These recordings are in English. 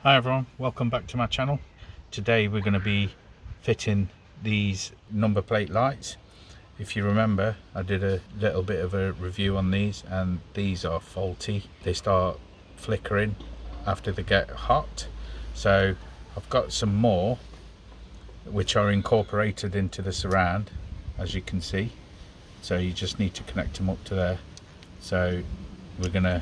Hi everyone, welcome back to my channel. Today we're going to be fitting these number plate lights. If you remember, I did a little bit of a review on these and these are faulty. They start flickering after they get hot. So I've got some more which are incorporated into the surround, as you can see. So you just need to connect them up to there. So we're going to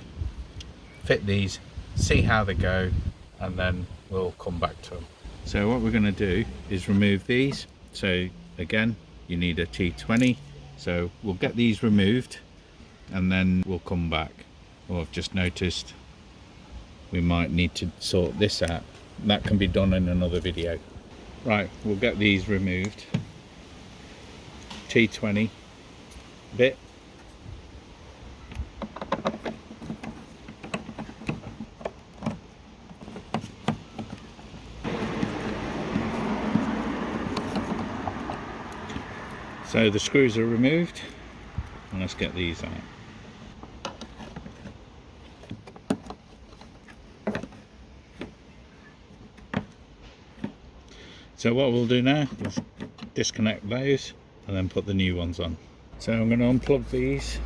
fit these, see how they go, and then we'll come back to them. So what we're going to do is remove these. So again, you need a T20. So we'll get these removed and then we'll come back. Or I've just noticed we might need to sort this out. That can be done in another video. Right, we'll get these removed. T20 bit. So the screws are removed, and let's get these out. So what we'll do now is disconnect those and then put the new ones on. So I'm going to unplug these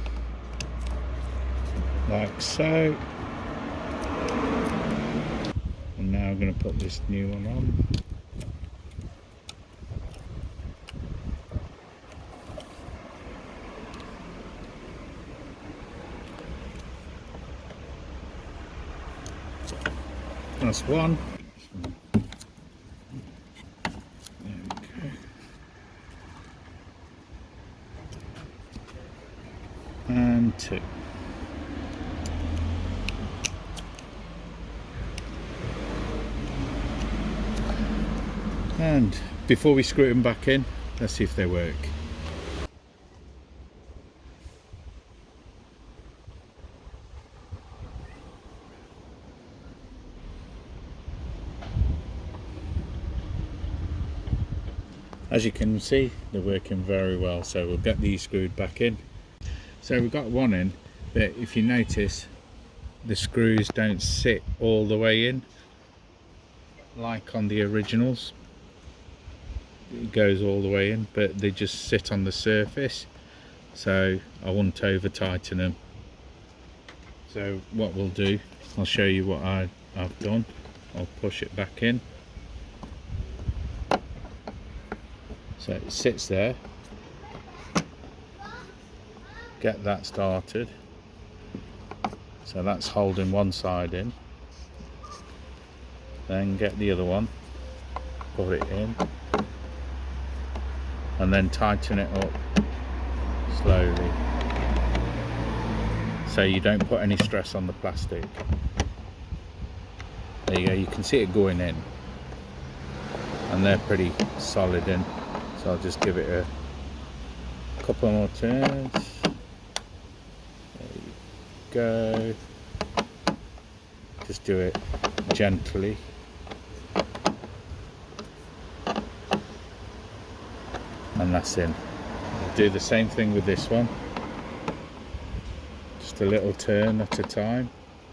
like so, and now I'm going to put this new one on. That's one. There we go. And two. And before we screw them back in, let's see if they work. As you can see, they're working very well, so we'll get these screwed back in. So we've got one in, but if you notice, the screws don't sit all the way in like on the originals. It goes all the way in, but they just sit on the surface, so I wouldn't over tighten them. So what we'll do, I'll show you what I've done. I'll push it back in. So it sits there. Get that started. So that's holding one side in. Then get the other one, put it in, and then tighten it up slowly, so you don't put any stress on the plastic. There you go, you can see it going in, and they're pretty solid in. So I'll just give it a couple more turns. There you go. Just do it gently. And that's in. I'll do the same thing with this one. Just a little turn at a time.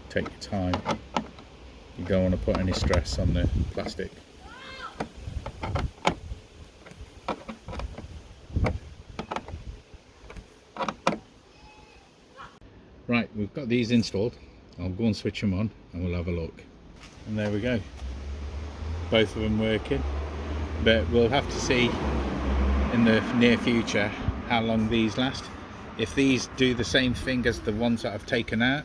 Take your time. You don't want to put any stress on the plastic. Right, we've got these installed. I'll go and switch them on and we'll have a look. And there we go. Both of them working. But we'll have to see in the near future how long these last. If these do the same thing as the ones that I've taken out,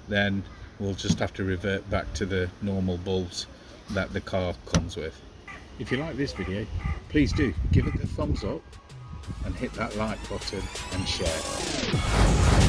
then we'll just have to revert back to the normal bulbs that the car comes with. If you like this video, please do give it a thumbs up and hit that like button and share.